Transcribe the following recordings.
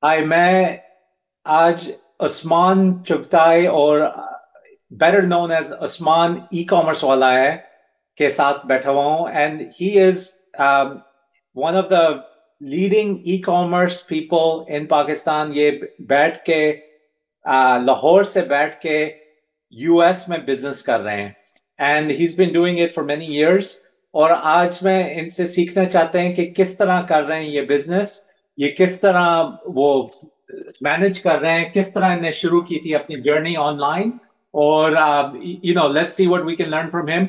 हाय, मैं आज उस्मान चुगताई और better known as Usman e commerce वाला है के साथ बैठा हुआ हूँ। And he is one of the leading e commerce people in Pakistan. ये बैठ के लाहौर से बैठ के यूएस में बिजनेस कर रहे हैं। And he is been doing it for many years. और आज मैं इनसे सीखना चाहते हैं कि किस तरह कर रहे हैं ये बिजनेस, ये किस तरह वो मैनेज कर रहे हैं, किस तरह इन्हें शुरू की थी अपनी जर्नी ऑनलाइन। और let's see what we can learn from him.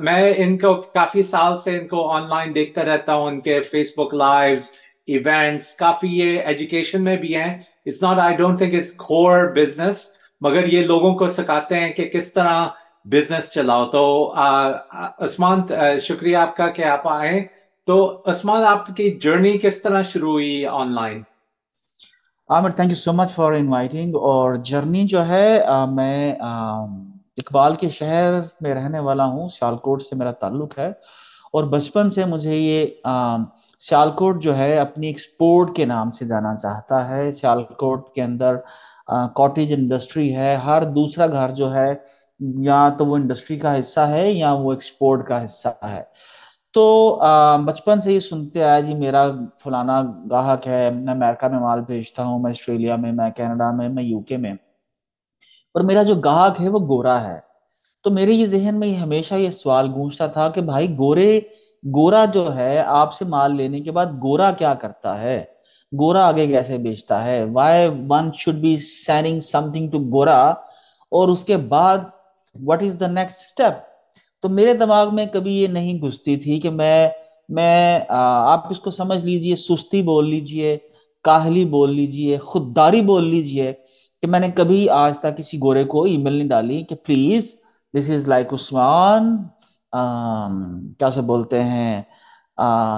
मैं इनको काफी साल से इनको ऑनलाइन देखता रहता हूँ, उनके फेसबुक लाइव्स, इवेंट्स, काफी ये एजुकेशन में भी हैं। It's not, I don't think its core business, मगर ये लोगों को सिखाते हैं कि किस तरह बिजनेस चलाओ। तो उस्मान, शुक्रिया आपका कि आप आए। तो उस्मान, आपकी जर्नी किस तरह शुरू हुई online? Aamir, thank you so much for inviting. और जर्नी जो है मैं इकबाल के शहर में रहने वाला हूँ। सियालकोट से मेरा ताल्लुक है। और बचपन से मुझे ये सियालकोट जो है अपनी एक्सपोर्ट के नाम से जाना चाहता है। सियालकोट के अंदर कॉटेज इंडस्ट्री है। हर दूसरा घर जो है या तो वो इंडस्ट्री का हिस्सा है या वो एक्सपोर्ट का हिस्सा है। तो बचपन से ही सुनते आया जी, मेरा फलाना ग्राहक है, मैं अमेरिका में माल भेजता हूँ, मैं ऑस्ट्रेलिया में, मैं कनाडा में, मैं यूके में। और मेरा जो ग्राहक है वो गोरा है। तो मेरे ये जहन में हमेशा ये सवाल गूंजता था कि भाई गोरा जो है आपसे माल लेने के बाद गोरा क्या करता है, गोरा आगे कैसे बेचता है, why one should be selling something to गोरा, और उसके बाद what is the next step. तो मेरे दिमाग में कभी ये नहीं घुसती थी कि आप इसको समझ लीजिए, सुस्ती बोल लीजिए, काहली बोल लीजिए, खुददारी बोल लीजिए, कि मैंने कभी आज तक किसी गोरे को ईमेल नहीं डाली कि please this is like Usman, क्या से बोलते हैं,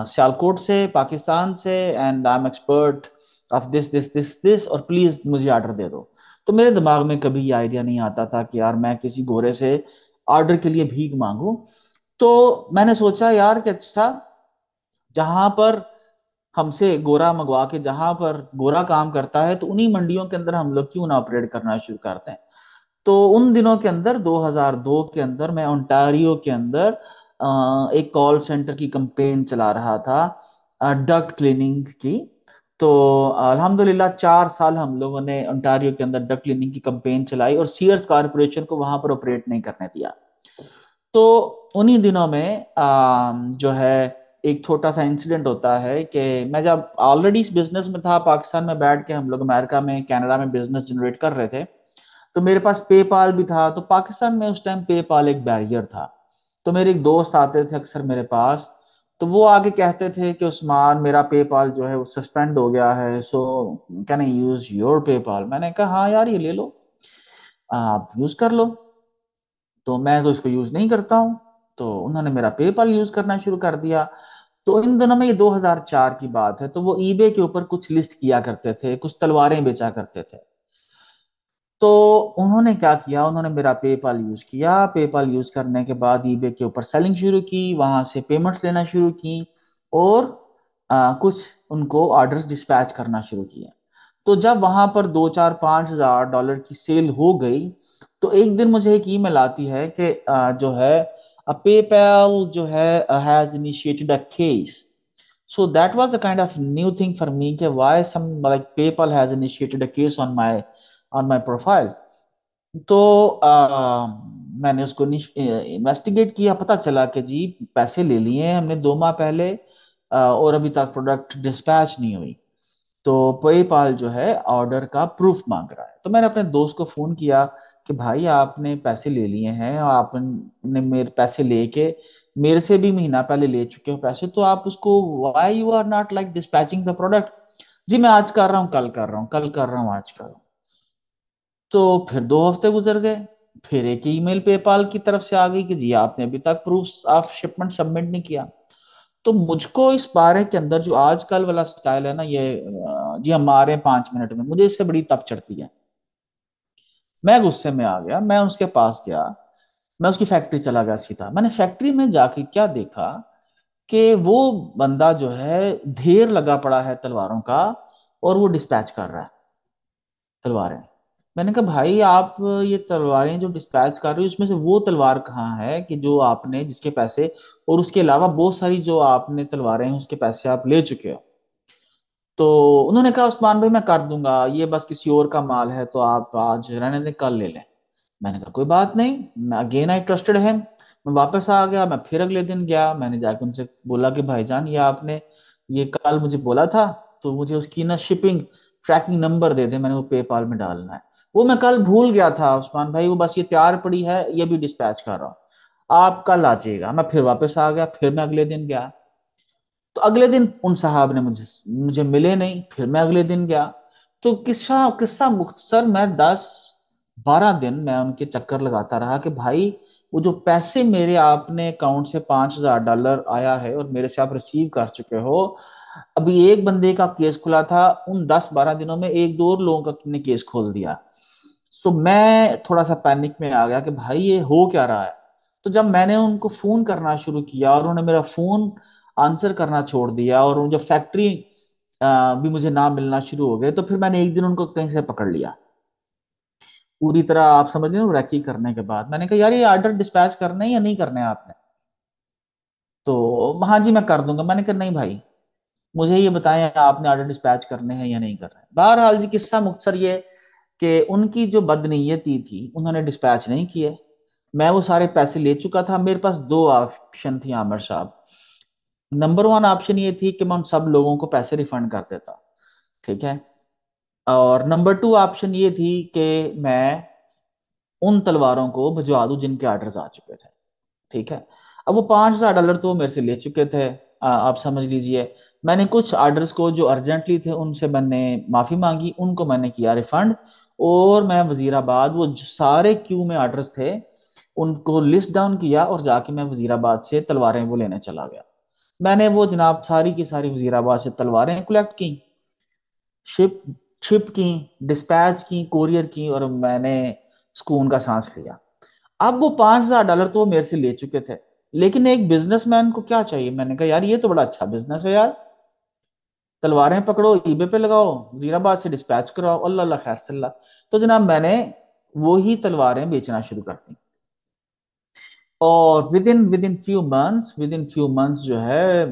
सियालकोट से, पाकिस्तान से, and I am expert of this this this this, और प्लीज मुझे ऑर्डर दे दो। तो मेरे दिमाग में कभी ये आइडिया नहीं आता था कि यार मैं किसी गोरे से ऑर्डर के लिए भीख मांगू। तो मैंने सोचा यार कि अच्छा, जहां पर हमसे गोरा मंगवा के जहां पर गोरा काम करता है तो उन्हीं मंडियों के अंदर हम लोग क्यों ना ऑपरेट करना शुरू करते हैं। तो उन दिनों के अंदर 2002 के अंदर मैं ओंटारियो के अंदर एक कॉल सेंटर की कंपेन चला रहा था, डक्ट क्लीनिंग की। तो अल्हम्दुलिल्लाह 4 साल हम लोगों ने ओंटारियो के अंदर डक्ट क्लीनिंग की कंपेन चलाई और सीयर्स कारपोरेशन को वहां पर ऑपरेट नहीं करने दिया। तो उन्हीं दिनों में जो है एक छोटा सा इंसिडेंट होता है कि मैं जब ऑलरेडी इस बिजनेस में था, पाकिस्तान में बैठ के हम लोग अमेरिका में, कनाडा में बिजनेस जनरेट कर रहे थे। तो मेरे पास पेपाल भी था। तो पाकिस्तान में उस टाइम पेपाल एक बैरियर था। तो मेरे एक दोस्त आते थे अक्सर मेरे पास। तो वो आगे कहते थे कि उस्मान, मेरा पेपाल जो है वो सस्पेंड हो गया है, so can I use your PayPal. मैंने कहा हाँ यार, ये ले लो, आप यूज कर लो। तो मैं तो इसको यूज नहीं करता हूँ। तो उन्होंने मेरा पेपाल यूज करना शुरू कर दिया। तो इन दिनों में, ये 2004 की बात है, तो वो ईबे के ऊपर कुछ लिस्ट किया करते थे, कुछ तलवारें बेचा करते थे। तो उन्होंने क्या किया, उन्होंने मेरा पेपाल यूज किया। पेपाल यूज करने के बाद ईबे के ऊपर सेलिंग शुरू की, वहां से पेमेंट्स लेना शुरू की, और कुछ उनको ऑर्डर्स डिस्पैच करना शुरू किए। तो जब वहां पर 2 4 5 हज़ार डॉलर की सेल हो गई, तो एक दिन मुझे एक ईमेल आती है कि जो है पेपैल जो है has initiated a case. So that was a kind of new thing for me कि why some like PayPal has initiated a case on my profile। तो मैंने उसको इन्वेस्टिगेट किया, पता चला कि जी पैसे ले लिए हैं हमने 2 माह पहले, और अभी तक प्रोडक्ट डिस्पैच नहीं हुई। तो पेपाल जो है ऑर्डर का प्रूफ मांग रहा है। तो मैंने अपने दोस्त को फोन किया कि भाई, आपने पैसे ले लिए हैं, और आपने मेरे पैसे लेके मेरे से भी महीना पहले ले चुके हो पैसे, तो आप उसको, why you are not like dispatching the product. जी मैं आज कर रहा हूँ, कल कर रहा हूँ, कल कर रहा हूँ, आज कर रहा हूँ। तो फिर 2 हफ्ते गुजर गए। फिर एक ईमेल पेपाल की तरफ से आ गई कि जी आपने अभी तक प्रूफ ऑफ शिपमेंट सबमिट नहीं किया। तो मुझको इस बारे के अंदर जो आजकल वाला स्टाइल है ना, ये जी हम आ रहे हैं 5 मिनट में, मुझे इससे बड़ी तप चढ़ती है। मैं गुस्से में आ गया, मैं उसके पास गया, मैं उसकी फैक्ट्री चला गया सीधा। मैंने फैक्ट्री में जाके क्या देखा कि वो बंदा जो है ढेर लगा पड़ा है तलवारों का, और वो डिस्पैच कर रहा है तलवारें। मैंने कहा भाई आप ये तलवारें जो डिस्पैच कर रहे हो इसमें से वो तलवार कहाँ है कि जो आपने जिसके पैसे, और उसके अलावा बहुत सारी जो आपने तलवारें हैं उसके पैसे आप ले चुके हो। तो उन्होंने कहा उस्मान भाई मैं कर दूंगा, ये बस किसी और का माल है तो आप आज रहने दें, कल ले लें। मैंने कहा कोई बात नहीं, मैं अगेन आई ट्रस्टेड है, मैं वापस आ गया। मैं फिर अगले दिन गया, मैंने जाकर उनसे बोला कि भाईजान ये आपने ये कल मुझे बोला था, तो मुझे उसकी ना शिपिंग ट्रैकिंग नंबर दे दे, मैंने वो पेपाल में डालना है। वो मैं कल भूल गया था उस्मान भाई, वो बस ये तैयार पड़ी है, ये भी डिस्पैच कर रहा हूँ, आप कल आ जाइएगा। मैं फिर वापस आ गया, फिर मैं अगले दिन गया। तो अगले दिन उन साहब ने मुझे मुझे मिले नहीं, फिर मैं अगले दिन गया। तो किस्सा किस्सा मुख्तसर, मैं 10-12 दिन मैं उनके चक्कर लगाता रहा कि भाई वो जो पैसे मेरे आपने अकाउंट से $5,000 आया है और मेरे से आप रिसीव कर चुके हो, अभी एक बंदे का केस खुला था, उन 10-12 दिनों में एक दो और लोगों का ने केस खोल दिया। सो मैं थोड़ा सा पैनिक में आ गया कि भाई ये हो क्या रहा है। तो जब मैंने उनको फोन करना शुरू किया और उन्होंने मेरा फोन आंसर करना छोड़ दिया, और वो जब फैक्ट्री भी मुझे ना मिलना शुरू हो गए, तो फिर मैंने एक दिन उनको कहीं से पकड़ लिया, पूरी तरह आप समझ लो रैकी करने के बाद। मैंने कहा यार ये ऑर्डर डिस्पैच करना है या नहीं करना है आपने? तो हाँ जी मैं कर दूंगा। मैंने कहा नहीं भाई, मुझे ये बताएं आपने ऑर्डर डिस्पैच करने हैं या नहीं करना है। बहरहाल जी किस्सा मुख्तसर ये कि उनकी जो बदनीयती थी उन्होंने डिस्पैच नहीं किए। मैं वो सारे पैसे ले चुका था। मेरे पास दो ऑप्शन थी आमिर साहब। नंबर वन ऑप्शन ये थी कि मैं उन सब लोगों को पैसे रिफंड कर देता, ठीक है। और नंबर टू ऑप्शन ये थी कि मैं उन तलवारों को भिजवा दूं जिनके ऑर्डर्स आ चुके थे, ठीक है। अब वो $5,000 तो वो मेरे से ले चुके थे, आप समझ लीजिए। मैंने कुछ ऑर्डर्स को जो अर्जेंटली थे उनसे मैंने माफी मांगी, उनको मैंने किया रिफंड। और मैं वजीराबाद वो जो सारे क्यू में ऑर्डर्स थे उनको लिस्ट डाउन किया और जाके मैं वजीराबाद से तलवारें वो लेने चला गया। मैंने वो जनाब सारी की सारी वजीराबाद से तलवारें कलेक्ट की, शिप शिप की, डिस्पैच की, कोरियर की, और मैंने सुकून का सांस लिया। अब वो $5,000 तो वो मेरे से ले चुके थे, लेकिन एक बिजनेसमैन को क्या चाहिए? मैंने कहा यार ये तो बड़ा अच्छा बिजनेस है यार, तलवारें पकड़ो, ईबे पे लगाओ, वजीराबाद से डिस्पैच कराओ, अल्लाह अल्लाह खैर सल्ला। तो जनाब मैंने वो ही तलवारें बेचना शुरू कर दी। और विद इन फ्यू मंथ्स जो है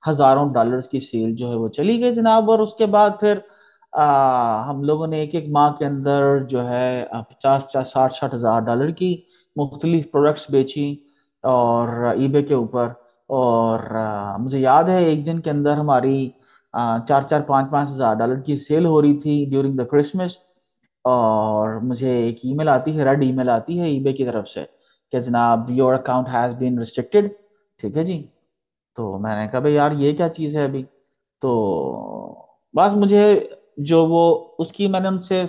हजारों डॉलर्स की सेल जो है वो चली गई जनाब। और उसके बाद फिर हम लोगों ने एक एक माह के अंदर जो है 50-60 हजार डॉलर की मुख्तलिफ प्रोडक्ट्स बेची और ईबे के ऊपर। और मुझे याद है एक दिन के अंदर हमारी 4-4 5-5 हजार डॉलर की सेल हो रही थी ड्यूरिंग द क्रिसमस। और मुझे एक ईमेल आती है, रेड ईमेल आती है ईबे की तरफ से कि जनाब your account has been restricted, ठीक है जी। तो मैंने कहा भाई यार ये क्या चीज़ है अभी? तो बस मुझे जो वो उसकी मैंने उनसे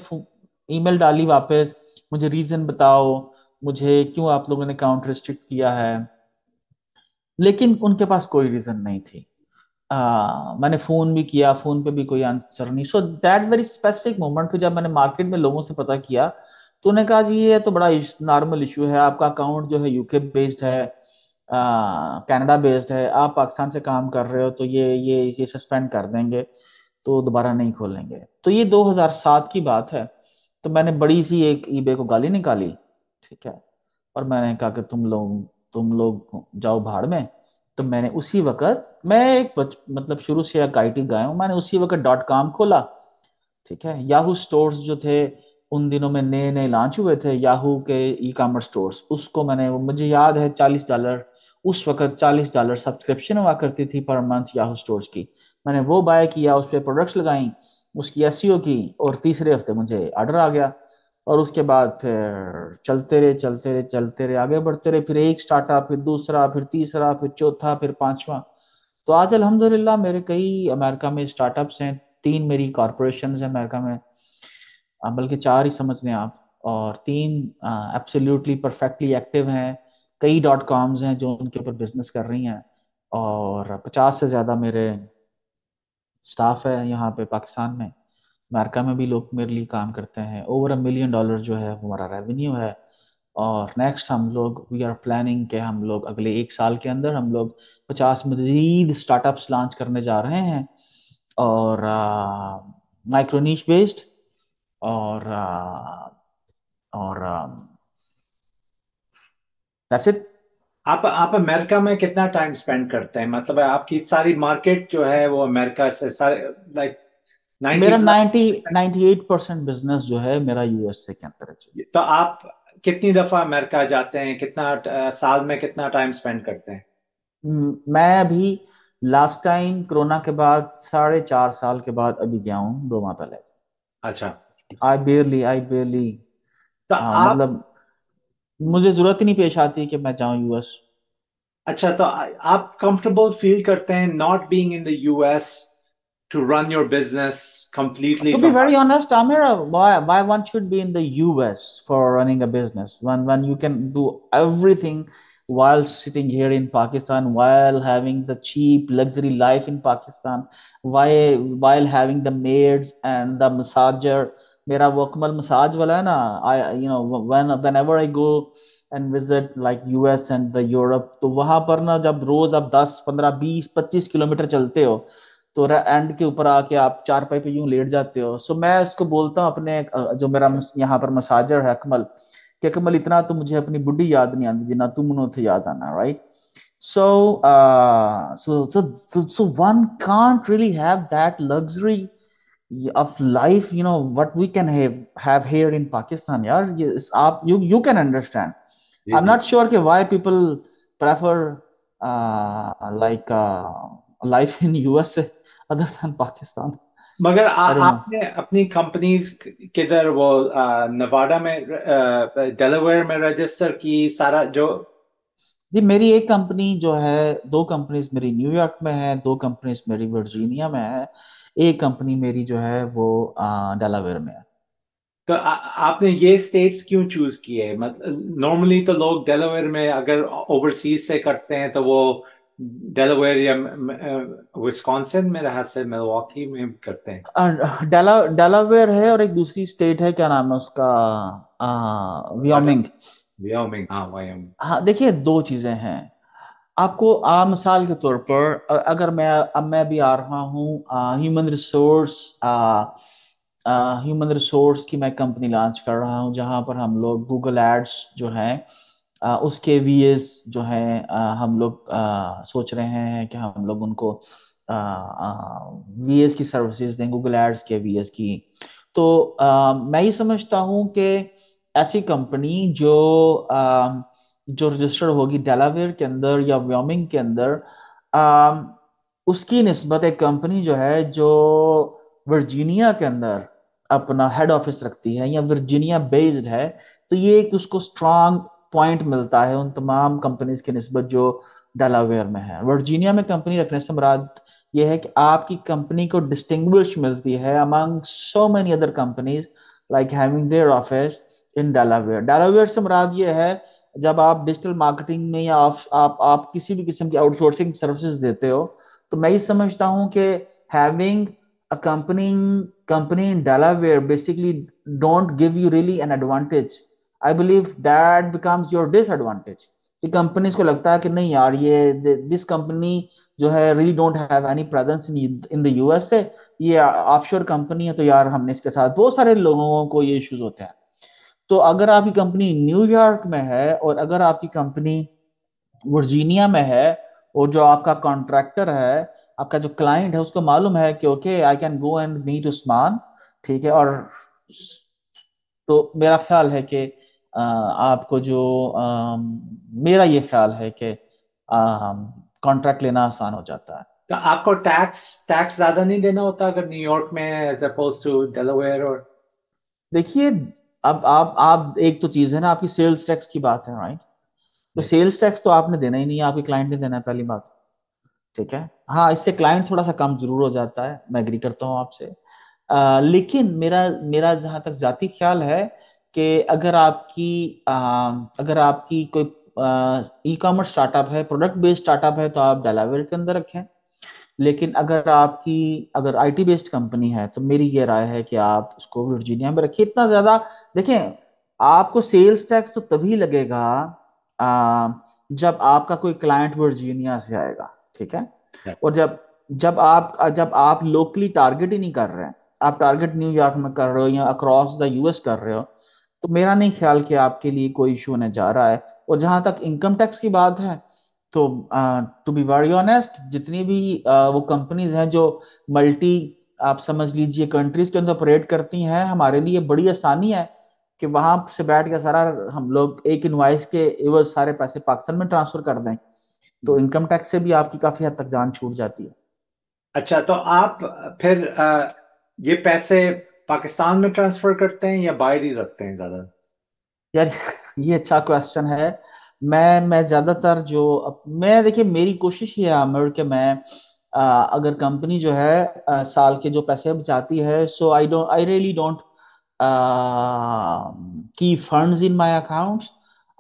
ईमेल डाली वापस, मुझे रीजन बताओ, मुझे क्यों आप लोगों ने अकाउंट रिस्ट्रिक्ट किया है। लेकिन उनके पास कोई रीजन नहीं थी। मैंने फोन भी किया, फोन पे भी कोई आंसर नहीं। So that very specific moment पे जब मैंने मार्केट में लोगों से पता किया तो उन्होंने कहा जी ये तो बड़ा नॉर्मल इशू है, आपका अकाउंट जो है यूके बेस्ड है, कनाडा बेस्ड है, आप पाकिस्तान से काम कर रहे हो तो ये सस्पेंड कर देंगे, तो दोबारा नहीं खोलेंगे। तो ये 2007 की बात है। तो मैंने बड़ी सी एक ईबे को गाली निकाली, ठीक है। और मैंने कहा कि तुम लोग जाओ भाड़ में। तो मैंने उसी वक्त, मैं एक मतलब शुरू से एक आईटी गाय हूँ, मैंने उसी वक्त .com खोला, ठीक है। याहू स्टोर्स जो थे उन दिनों में नए नए लॉन्च हुए थे, याहू के ई कॉमर्स स्टोर्स, उसको मैंने, वो मुझे याद है $40, उस वक्त $40 सब्सक्रिप्शन हुआ करती थी पर मंथ याहू स्टोर्स की। मैंने वो बाय किया, उस पर प्रोडक्ट्स लगाई, उसकी एसईओ की, और तीसरे हफ्ते मुझे ऑर्डर आ गया। और उसके बाद फिर चलते रहे चलते रहे चलते रहे, आगे बढ़ते रहे, फिर एक स्टार्टअप, फिर दूसरा, फिर तीसरा, फिर चौथा, फिर पांचवा। तो आज अल्हम्दुलिल्लाह मेरे कई अमेरिका में स्टार्टअप्स हैं, 3 मेरी कॉरपोरेशन है अमेरिका में, बल्कि 4 ही समझ लें आप। और 3 एब्सोल्युटली परफेक्टली एक्टिव हैं। कई .coms हैं जो उनके ऊपर बिजनेस कर रही हैं। और 50 से ज़्यादा मेरे स्टाफ है यहाँ पे पाकिस्तान में। अमेरिका में भी लोग मेरे लिए काम करते हैं। ओवर $1 मिलियन जो है वो हमारा रेवेन्यू है। और नेक्स्ट हम लोग वी आर प्लानिंग कि हम लोग अगले 1 साल के अंदर हम लोग 50 मजीद स्टार्टअप्स लॉन्च करने जा रहे हैं। और माइक्रो नीश बेस्ड, और और दैट्स इट। आप अमेरिका में कितना टाइम स्पेंड करते हैं? मतलब आपकी सारी मार्केट जो है वो अमेरिका से सारे, लाइक 90 मेरा प्लस। 98% बिजनेस जो है मेरा यूएसए के अंदर है जी। तो आप कितनी दफा अमेरिका जाते हैं? कितना साल में कितना टाइम स्पेंड करते हैं? मैं अभी लास्ट टाइम कोरोना के बाद 4.5 साल के बाद अभी गया हूँ 2 माह पहले। अच्छा। आई बेरली तो आप, मतलब मुझे जरूरत ही नहीं पेश आती कि मैं जाऊं यूएस। अच्छा, तो आप कंफर्टेबल फील करते हैं not being in the US to run your business completely To be from? very honest, Amir, why one should be in the US for running a business when you can do everything while sitting here in Pakistan, while having the cheap luxury life in Pakistan, while having the maids and the massager. मेरा वोकमल massage वाला है ना, I whenever I go and visit like US and the Europe, तो वहां पर ना जब रोज आप 10 15 20 25 किलोमीटर चलते हो तो एंड के ऊपर आके आप चारपाई पे यूं लेट जाते हो। सो मैं उसको बोलता हूँ अपने जो मेरा यहाँ पर मसाजर है अकमल, कि अकमल इतना तो मुझे अपनी बुढ़ी याद नहीं आती जितना तुम उन्होंने याद आना, right? So, so one can't really have that luxury of life, what we can have here in Pakistan. यार आप you can understand. Ji I'm ji. not sure कि why people prefer like life in USA other than Pakistan. मगर I don't know. आपने अपनी companies किधर, वो Nevada में, Delaware में रजिस्टर की सारा जो? जी मेरी एक कंपनी जो है, 2 कंपनीज मेरी न्यूयॉर्क में है, 2 कंपनीज मेरी वर्जीनिया में है, एक कंपनी मेरी जो है वो डेलावेयर में है। तो आपने ये स्टेट्स क्यों चूज किए? मतलब नॉर्मली तो लोग डेलावेयर में अगर ओवरसीज से करते हैं तो वो डेलावेयर या विस्कॉन्सिन, मेरे हाथ से मिलवॉकी में करते हैं। डेलावेयर है और एक दूसरी स्टेट है, क्या नाम है उसका, व्योमिंग। वियोमिंग, हाँ वायोमिंग। हाँ देखिए, 2 चीजें हैं। आपको मिसाल के तौर पर अगर मैं भी आ रहा हूँ ह्यूमन रिसोर्स की मैं कंपनी लॉन्च कर रहा हूँ, जहाँ पर हम लोग गूगल एड्स जो है उसके वीएस जो है हम लोग सोच रहे हैं कि हम लोग उनको वीएस की सर्विसेज दें, गूगल एड्स के वीएस की। तो मैं ये समझता हूँ कि ऐसी कंपनी जो रजिस्टर्ड होगी डेलावेयर के अंदर या व्योमिंग के अंदर, अम, उसकी निस्बत एक कंपनी जो है जो वर्जीनिया के अंदर अपना हेड ऑफिस रखती है या वर्जीनिया बेस्ड है, तो ये एक उसको स्ट्रांग पॉइंट मिलता है उन तमाम कंपनीज की निस्बत जो डेलावेयर में है। वर्जीनिया में कंपनी रखने से मुराद ये है कि आपकी कंपनी को डिस्टिंग्विश मिलती है among so many other companies like having their office in Delaware. Delaware से मुराद ये है, जब आप डिजिटल मार्केटिंग में या आप किसी भी किस्म की आउटसोर्सिंग सर्विसेज देते हो, तो मैं ये समझता हूँ कि having a company in Delaware basically don't give you really an advantage. I believe that becomes your disadvantage. कि कंपनीज को लगता है कि नहीं यार, ये दिस कंपनी जो है really don't have any presence in the USA, ये ऑफशोर कंपनी है, तो यार हमने इसके साथ बहुत सारे लोगों को ये इश्यूज होते हैं। तो अगर आपकी कंपनी न्यूयॉर्क में है और अगर आपकी कंपनी वर्जीनिया में है, और जो आपका कॉन्ट्रैक्टर है, आपका जो क्लाइंट है, उसको मालूम है कि okay I can go and meet Usman, ठीक है, और तो मेरा ख्याल है कि आपको जो मेरा ये ख्याल है कि कॉन्ट्रैक्ट लेना आसान हो जाता है। तो आपको टैक्स टैक्स ज्यादा नहीं देना होता अगर न्यूयॉर्क में एज अपोज टू डेलावेयर? और देखिए, अब आप एक तो चीज है ना, आपकी सेल्स टैक्स की बात है, राइट? तो सेल्स टैक्स तो आपने देना ही नहीं है, आपके क्लाइंट ने देना है, पहली बात। ठीक है, हाँ इससे क्लाइंट थोड़ा सा कम जरूर हो जाता है, मैं एग्री करता हूँ आपसे। लेकिन मेरा मेरा जहां तक जाती ख्याल है कि अगर आपकी कोई ई कॉमर्स स्टार्टअप है, प्रोडक्ट बेस्ड स्टार्टअप है, तो आप डेलावेयर के अंदर रखें। लेकिन अगर आईटी बेस्ड कंपनी है, तो मेरी ये राय है कि आप उसको वर्जीनिया में रखिए। इतना ज्यादा देखें, आपको सेल्स टैक्स तो तभी लगेगा आ, जब आपका कोई क्लाइंट वर्जीनिया से आएगा, ठीक है? और जब जब आप लोकली टारगेट ही नहीं कर रहे हैं, आप टारगेट न्यूयॉर्क में कर रहे हो या अक्रॉस द यूएस कर रहे हो, तो मेरा नहीं ख्याल कि आपके लिए कोई इशू होने जा रहा है। और जहां तक इनकम टैक्स की बात है, तो टू बी वेरी ऑनेस्ट, जितनी भी वो कंपनीज हैं जो मल्टी, आप समझ लीजिए, कंट्रीज के अंदर ऑपरेट करती हैं, हमारे लिए बड़ी आसानी है कि वहां से बैठ के सारा हम लोग एक इनवाइस के एवज सारे पैसे पाकिस्तान में ट्रांसफर कर दें। तो इनकम टैक्स से भी आपकी काफी हद तक जान छूट जाती है। अच्छा, तो आप फिर ये पैसे पाकिस्तान में ट्रांसफर करते हैं या बाहर ही रखते हैं ज्यादा? यार ये अच्छा क्वेश्चन है। मैं ज्यादातर मैं देखिए, मेरी कोशिश ये है आमिर कि मैं अगर कंपनी जो है साल के जो पैसे बचाती है, so I really don't keep funds in my accounts.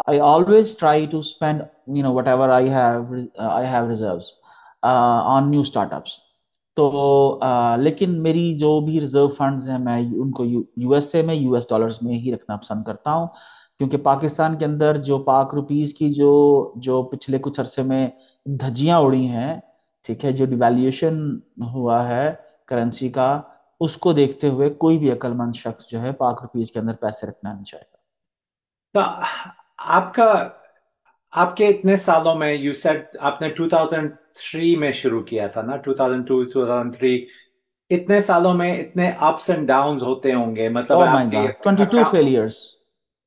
I always try to spend whatever I have reserves on new startups. तो लेकिन मेरी जो भी रिजर्व फंड्स हैं, मैं उनको यूएसए में, यूएस डॉलर्स में ही रखना पसंद करता हूँ। क्योंकि पाकिस्तान के अंदर जो पाक रुपीस की जो जो पिछले कुछ अरसे में धज्जियां उड़ी हैं, ठीक है, जो डिवैल्यूएशन हुआ है करेंसी का, उसको देखते हुए कोई भी अक्लमंद शख्स जो है पाक रुपीस के अंदर पैसे रखना नहीं चाहेगा। तो आपका आपके इतने सालों में, यू सेड आपने 2003 में शुरू किया था ना, 2002 2003, इतने सालों में इतने अप्स एंड डाउन्स होते होंगे, मतलब ओह माय आपके गॉड, 22 अकाउंट। फेलियर्स।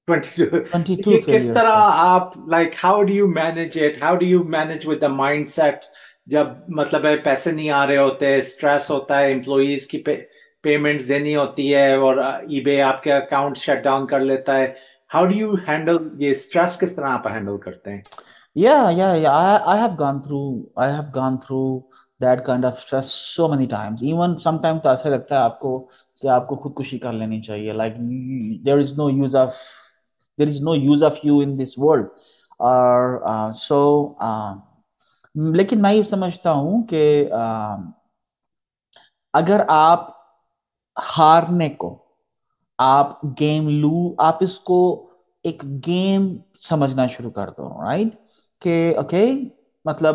22। 22 ये किस तरह फेलियर्स। आप, like how do you manage it, how do you manage with the mindset जब मतलब है पैसे नहीं आ रहे होते, स्ट्रेस होता है, एम्प्लॉयज की पेमेंट्स देनी होती है और ईबे आपके अकाउंट शट डाउन कर लेता है। हाउ डू यू हैंडल ये स्ट्रेस, किस तरह आप हैंडल करते हैं? Yeah. I have gone through, that kind of stress so many times. Even sometimes तो ऐसा लगता है आपको कि आपको खुदकुशी कर लेनी चाहिए. Like there is no use of you in this world. और लेकिन मैं ये समझता हूँ कि अगर आप हारने को, आप गेम लू आप इसको एक गेम समझना शुरू कर दो, राइट? कि ओके, मतलब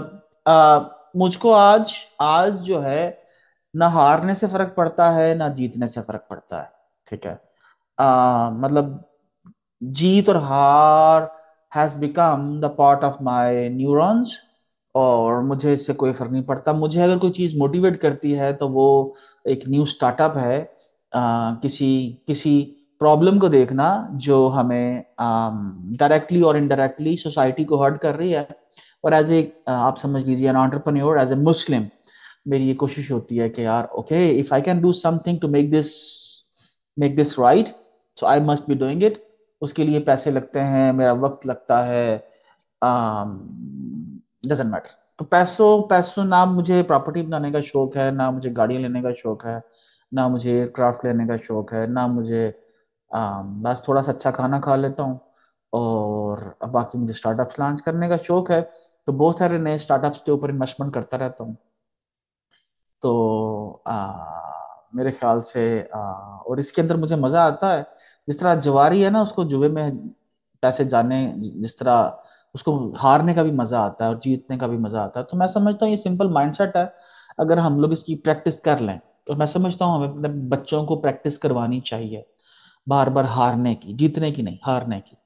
मुझको आज आज जो है, ना हारने से फर्क पड़ता है ना जीतने से फर्क पड़ता है, ठीक है। मतलब जीत और हार has become the part of my neurons, और मुझे इससे कोई फर्क नहीं पड़ता। मुझे अगर कोई चीज मोटिवेट करती है तो वो एक न्यू स्टार्टअप है, किसी किसी प्रॉब्लम को देखना जो हमें डायरेक्टली और इनडायरेक्टली सोसाइटी को हर्ट कर रही है। और एज ए, आप समझ लीजिए, an entrepreneur, as a Muslim, मेरी ये कोशिश होती है कि यार okay, if I can do something to make this right, so I must be doing it. उसके लिए पैसे लगते हैं, मेरा वक्त लगता है, डजेंट मैटर। तो पैसों पैसों ना मुझे प्रॉपर्टी बनाने का शौक है, ना मुझे गाड़ियां लेने का शौक है, ना मुझे एयरक्राफ्ट लेने का शौक है, ना मुझे बस थोड़ा सा अच्छा खाना खा लेता हूँ। और अब बाकी मुझे स्टार्टअप्स लॉन्च करने का शौक है, तो बहुत सारे नए स्टार्टअप्स के ऊपर इन्वेस्टमेंट करता रहता हूँ। तो मेरे ख्याल से और इसके अंदर मुझे मजा आता है। जिस तरह जवारी है ना, उसको जुए में पैसे जाने, जिस तरह उसको हारने का भी मजा आता है और जीतने का भी मजा आता है। तो मैं समझता हूँ ये सिंपल माइंडसेट है, अगर हम लोग इसकी प्रैक्टिस कर लें। और मैं समझता हूँ हमें अपने बच्चों को प्रैक्टिस करवानी चाहिए, बार बार हारने की, जीतने की नहीं, हारने की।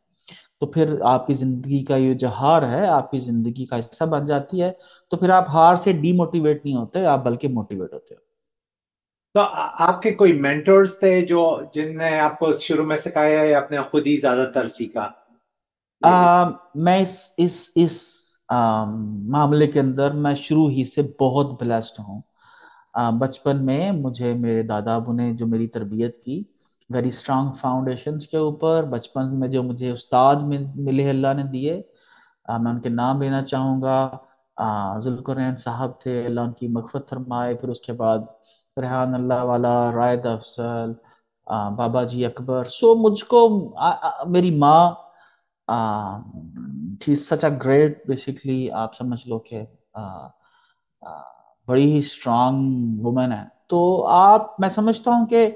तो फिर आपकी जिंदगी का ये जो हार है आपकी जिंदगी का हिस्सा बन जाती है। तो फिर आप हार से डीमोटिवेट नहीं होते, आप बल्कि मोटिवेट होते हो। तो आपके कोई मेंटर्स थे जो, जिनने आपको शुरू में सिखाया या आपने खुद ही ज्यादातर सीखा? मैं इस मामले के अंदर मैं शुरू ही से बहुत ब्लेस्ड हूँ। बचपन में मुझे मेरे दादा अबू ने जो मेरी तरबियत की, वेरी स्ट्रांग फाउंडेशंस के ऊपर, बचपन में जो मुझे उस्ताद मिले अल्लाह ने दिए, मैं उनके नाम लेना चाहूँगा। जुल्करनैन साहब थे, अल्लाह उनकी मग़फ़िरत फरमाए। फिर उसके बाद रेहान अल्लाह वाला, रायद अफजल, बाबा जी अकबर। सो मुझको मेरी माँ, she is such a great, basically आप समझ लो कि बड़ी ही स्ट्रांग वुमन है। तो मैं समझता हूँ कि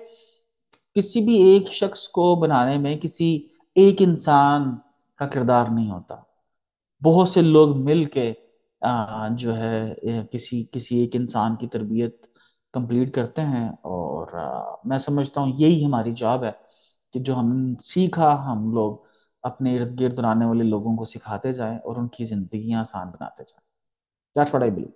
किसी भी एक शख्स को बनाने में किसी एक इंसान का किरदार नहीं होता, बहुत से लोग मिल के जो है किसी किसी एक इंसान की तरबियत कंप्लीट करते हैं। और मैं समझता हूँ यही हमारी जॉब है कि जो हम सीखा हम लोग अपने इर्द गिर्द आने वाले लोगों को सिखाते जाएं और उनकी जिंदगियां आसान बनाते जाएं। That's what I believe.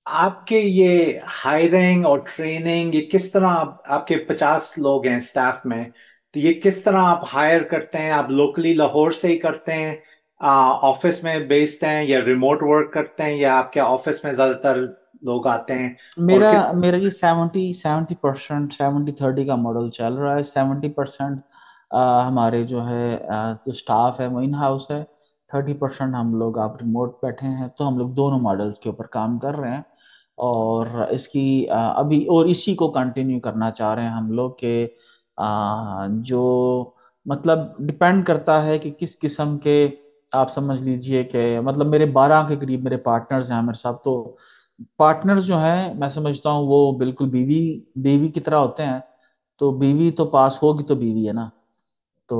आपके ये हायरिंग और ट्रेनिंग, ये किस तरह आपके 50 लोग हैं स्टाफ में, तो ये किस तरह आप हायर करते हैं? आप लोकली लाहौर से ही करते हैं, ऑफिस में बेस्ड हैं, या रिमोट वर्क करते हैं, या आपके ऑफिस में ज्यादातर लोग आते हैं? और मेरा किस? मेरा ये 70% 70-30 का मॉडल चल रहा है। 70% हमारे जो है जो स्टाफ है वो इन हाउस है। 30% हम लोग आप रिमोट बैठे हैं, तो हम लोग दोनों मॉडल्स के ऊपर काम कर रहे हैं। और इसकी अभी और इसी को कंटिन्यू करना चाह रहे हैं हम लोग के जो मतलब डिपेंड करता है कि किस किस्म के, आप समझ लीजिए कि मतलब मेरे 12 के करीब मेरे पार्टनर्स हैं मेरे साथ। तो पार्टनर जो है मैं समझता हूँ वो बिल्कुल बीवी बीवी की तरह होते हैं। तो बीवी तो पास होगी तो बीवी है ना। तो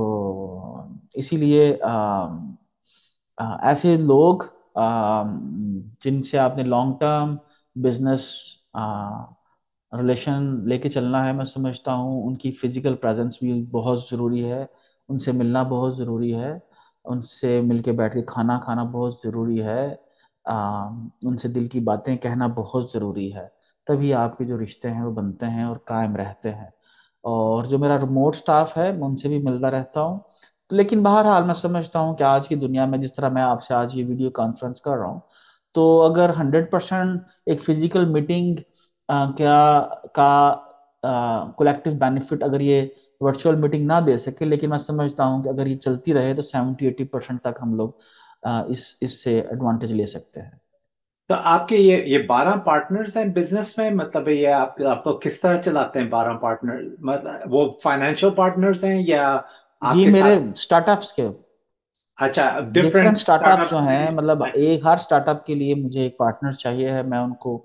इसीलिए ऐसे लोग जिनसे आपने लॉन्ग टर्म बिजनेस रिलेशन लेके चलना है, मैं समझता हूँ उनकी फिजिकल प्रेजेंस भी बहुत ज़रूरी है। उनसे मिलना बहुत ज़रूरी है। उनसे मिलके बैठ के खाना खाना बहुत ज़रूरी है। उनसे दिल की बातें कहना बहुत ज़रूरी है। तभी आपके जो रिश्ते हैं वो बनते हैं और कायम रहते हैं। और जो मेरा रिमोट स्टाफ है मैं उनसे भी मिलता रहता हूँ। तो लेकिन बहरहाल मैं समझता हूँ कि आज की दुनिया में जिस तरह मैं आपसे आज ये वीडियो कॉन्फ्रेंस कर रहा हूँ, तो अगर 100% एक फिजिकल मीटिंग क्या का कलेक्टिव बेनिफिट अगर ये वर्चुअल मीटिंग ना दे सके, लेकिन मैं समझता हूँ कि अगर ये चलती रहे तो 70-80% तक हम लोग इससे एडवांटेज ले सकते हैं। तो आपके ये 12 पार्टनर्स हैं बिजनेस में, मतलब ये आप तो किस तरह चलाते हैं 12 पार्टनर? मतलब वो फाइनेंशियल पार्टनर्स हैं, या जी आपके मेरे साथ? स्टार्टअप्स के अच्छा, डिफरेंट डिफरेंट स्टार्टअप्स जो स्टार्टअप्स हैं, में। मतलब एक हर स्टार्टअप के लिए मुझे एक पार्टनर चाहिए है। मैं उनको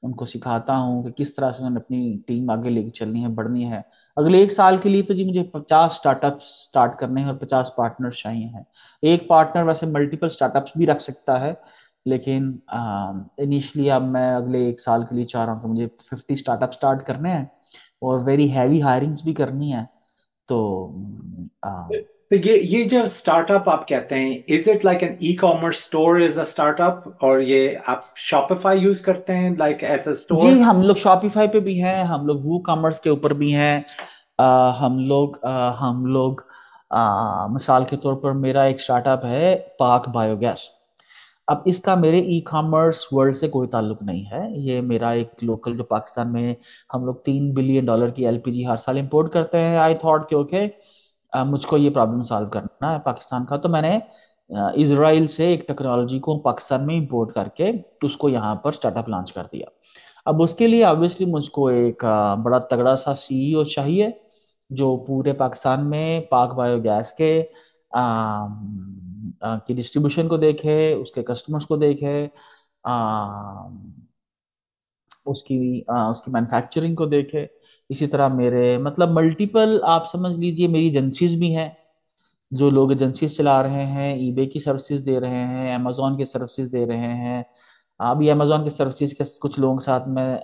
उनको सिखाता हूँ कि किस तरह से उन्होंने अपनी टीम आगे लेके चलनी है, बढ़नी है। अगले एक साल के लिए तो जी मुझे 50 स्टार्टअप स्टार्ट करने हैं और 50 पार्टनर चाहिए हैं। एक पार्टनर वैसे मल्टीपल स्टार्टअप्स भी रख सकता है, लेकिन इनिशियली अब मैं अगले एक साल के लिए चाह रहा हूँ कि मुझे 50 स्टार्टअप स्टार्ट करने हैं और वेरी हैवी हायरिंग्स भी करनी है। तो तो ये जो स्टार्टअप आप कहते हैं, is it like an e commerce store is a startup, और ये आप शॉपिफाई यूज करते हैं like as a G store? हम लोग शॉपिफाई पे भी हैं, हम लोग वू कॉमर्स के ऊपर भी हैं। हम लोग मिसाल के तौर पर मेरा एक स्टार्टअप है पाक बायोगैस। अब इसका मेरे ई कॉमर्स वर्ल्ड से कोई ताल्लुक नहीं है। ये मेरा एक लोकल जो पाकिस्तान में हम लोग $3 बिलियन की एलपीजी हर साल इंपोर्ट करते हैं। आई थॉट कि ओके मुझको ये प्रॉब्लम सॉल्व करना है पाकिस्तान का, तो मैंने इसराइल से एक टेक्नोलॉजी को पाकिस्तान में इंपोर्ट करके उसको यहाँ पर स्टार्टअप लॉन्च कर दिया। अब उसके लिए ऑब्वियसली मुझको एक बड़ा तगड़ा सा सीईओ चाहिए जो पूरे पाकिस्तान में पाक बायोगैस के की डिस्ट्रीब्यूशन को देखे, उसके कस्टमर्स को देखे, आ, उसकी मैन्युफैक्चरिंग को देखे। इसी तरह मेरे मतलब मल्टीपल आप समझ लीजिए मेरी एजेंसीज भी हैं। जो लोग एजेंसीज चला रहे हैं, ईबे की सर्विसेज दे रहे हैं, अमेजोन की सर्विसेज दे रहे हैं। अभी अमेजोन की सर्विसेज के कुछ लोगों के साथ मैं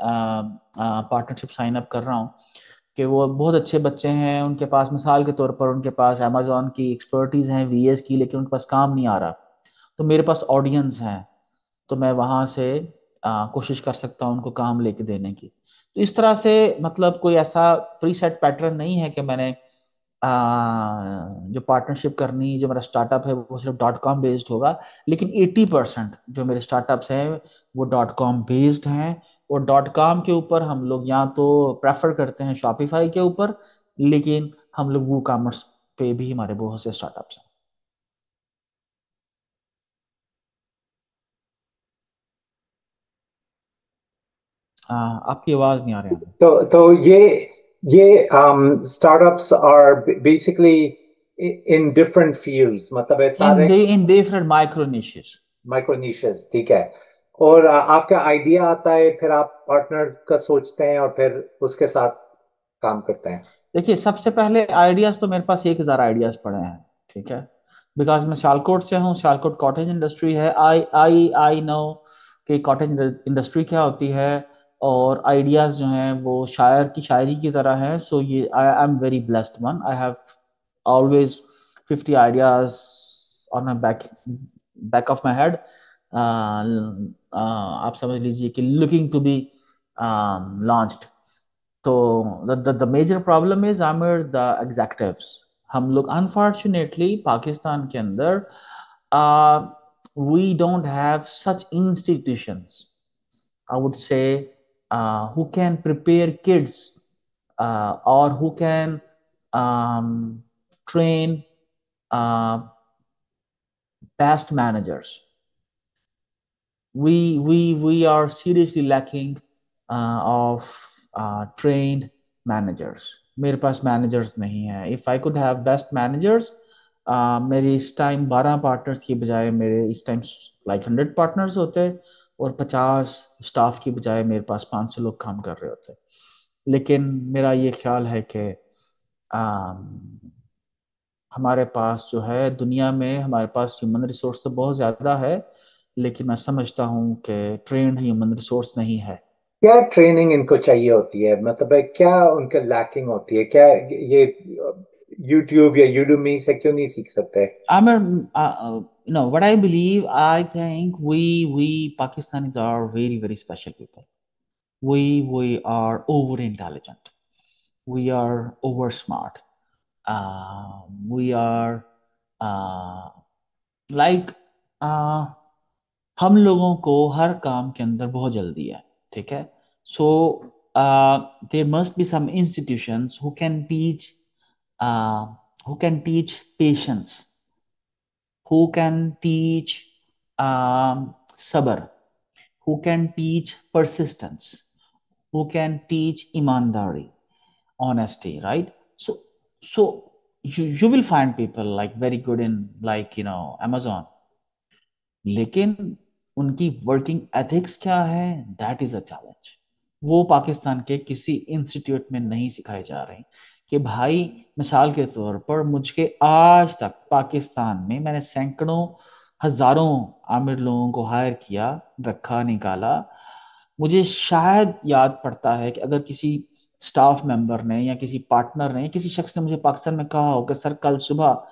पार्टनरशिप साइन अप कर रहा हूँ कि वो बहुत अच्छे बच्चे हैं। उनके पास मिसाल के तौर पर उनके पास अमेजोन की एक्सपर्टीज है वीएस की, लेकिन उनके पास काम नहीं आ रहा। तो मेरे पास ऑडियंस है, तो मैं वहां से कोशिश कर सकता हूँ उनको काम लेके देने की। तो इस तरह से मतलब कोई ऐसा प्रीसेट पैटर्न नहीं है कि मैंने जो पार्टनरशिप करनी, जो मेरा स्टार्टअप है वो सिर्फ डॉट कॉम बेस्ड होगा। लेकिन 80% जो मेरे स्टार्टअप्स हैं वो डॉट कॉम बेस्ड हैं। और डॉट कॉम के ऊपर हम लोग या तो प्रेफर करते हैं शॉपिफाई के ऊपर, लेकिन हम लोग वो कॉमर्स पे भी हमारे बहुत से स्टार्टअप्स हैं। आपकी आवाज नहीं आ रही है। तो ये startups are basically in different fields, मतलब है इन सारे in different micro niches. Micro niches, ठीक है? और आपका आइडिया आता है, फिर आप पार्टनर का सोचते हैं, और फिर उसके साथ काम करते हैं। देखिए सबसे पहले आइडियाज तो मेरे पास 1,000 आइडियाज पड़े हैं। ठीक है, बिकॉज मैं सियालकोट से हूँ, सियालकोट कॉटेज इंडस्ट्री है। आई आई आई नो कि कॉटेज इंडस्ट्री क्या होती है, और आइडियाज जो हैं वो शायर की शायरी की तरह है। सो ये I am very blessed one, I have always 50 ideas on my back of my head. आप समझ लीजिए कि लुकिंग टू बी लॉन्च्ड। तो the major problem is amid the executives. हम लोग अनफॉर्चुनेटली पाकिस्तान के अंदर we don't have such institutions, I would say, who can prepare kids, or who can um, train past managers. We are seriously lacking of trained managers. मेरे पास managers नहीं है. If I could have best managers, मेरे इस time 12 partners की बजाय मेरे इस time like 100 partners होते, और 50 स्टाफ की बजाय मेरे पास 500 लोग काम कर रहे होते। लेकिन मेरा ये ख्याल है कि हमारे पास जो है दुनिया में, हमारे पास ह्यूमन रिसोर्स तो बहुत ज़्यादा है, लेकिन मैं समझता हूँ कि ट्रेंड ह्यूमन रिसोर्स नहीं है। क्या ट्रेनिंग इनको चाहिए होती है, मतलब है क्या उनके लैकिंग होती है, क्या ये यूट्यूब या यूडमी से क्यों नहीं सीख सकते? Amir, what I believe, I think we Pakistanis are very very special people. We are over intelligent. We are over smart. We are uh, like uh, हम लोगों को हर काम के अंदर बहुत जल्दी है। ठीक है। So there must be some institutions who can teach patience, who can teach sabr, who can teach persistence, who can teach imandari, honesty, right? So you will find people like very good in, like, Amazon, लेकिन उनकी working ethics क्या है, that is a challenge. वो पाकिस्तान के किसी institute में नहीं सिखाए जा रहे। कि भाई, मिसाल के तौर पर मुझके आज तक पाकिस्तान में मैंने सैकड़ों हजारों आमिर लोगों को हायर किया, रखा, निकाला। मुझे शायद याद पड़ता है कि अगर किसी स्टाफ मेंबर ने या किसी पार्टनर ने, किसी शख्स ने मुझे पाकिस्तान में कहा हो कि सर कल सुबह